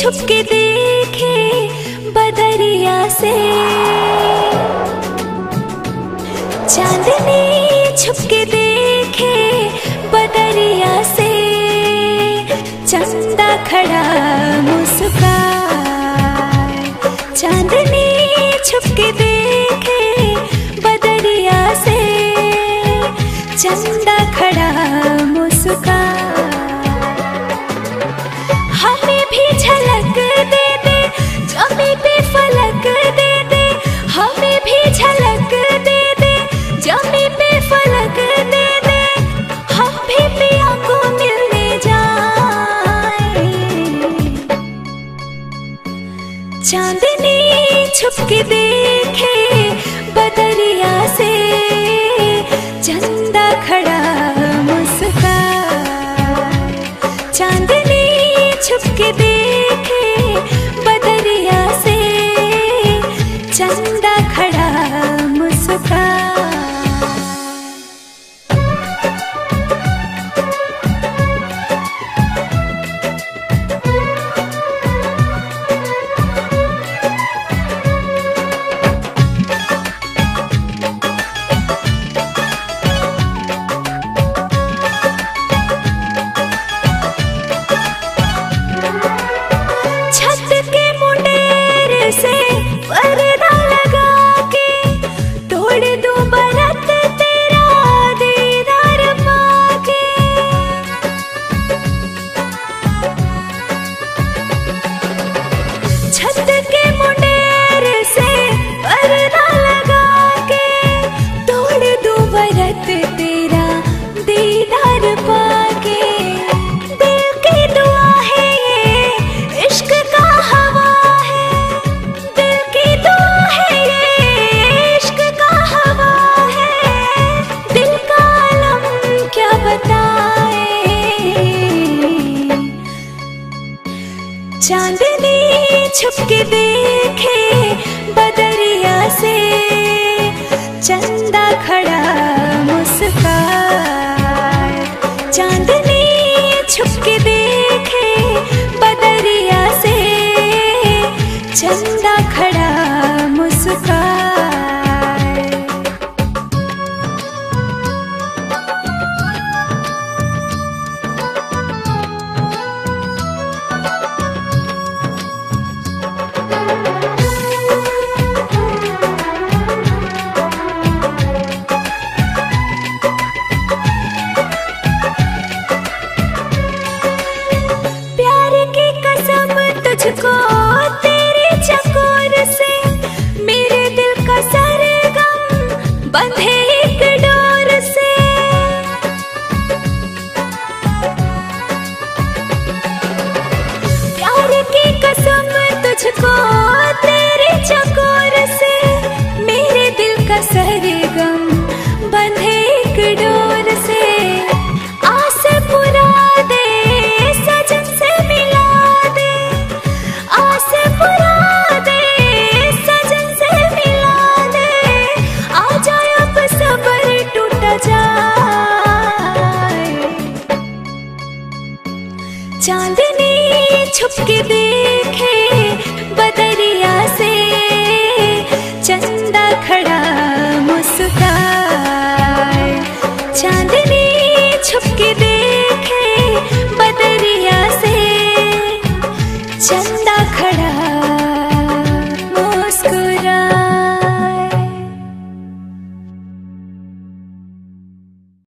छुप के देखे बदरिया से, चांदनी छुप के देखे बदरिया से, चंदा खड़ा मुस्काए। चांदनी छुप के देखे बदरिया से, चंदा खड़ा मुस्काए। हमें भी झलक दे दे, जमी पे फलक दे दे, हमें भी झलक दे दे, जमी पे फलक दे दे, हम भी पिया को मिलने जाए। चांदनी छुप के देखे बदरिया से, चंदा खड़ा मुस्काए। चांदनी छुप के देखे बदरिया से, चंदा खड़ा मुस्काए। पर्दा लगा के तोड़ दूं बरत तेरा दीदार पाके। छत के मुंडेर से पर्दा लगा के तोड़ दूं बरत तेरा दीदार पाके। दिल की दुआ है ये, इश्क का हवा है, दिल की दुआ है ये, इश्क का हवा है, दिल का आलम क्या बताए। चांदनी छुप के देखे बदरिया से, चंदा खड़ा मुस्काए। चांदनी छुप के देखे बदरिया से, चंदा खड़ा मुस्काए। प्यार की कसम तुझको तेरे चकोर से, मेरे दिल का सरगम बंधे एक डोर से। प्यार की कसम तुझको तेरे चकोर से, मेरे दिल का सरगम बंधे एक डोर से। आस पुरा दे, सजन से मिला दे, आस पुरा दे, सजन से मिला दे, आ जाए अब सबर टूटा जाए। चांदनी छुप के देखे बदरिया से, चंदा खड़ा मुस्काए। चांदनी छुप के देखे बदरिया से, चंदा खड़ा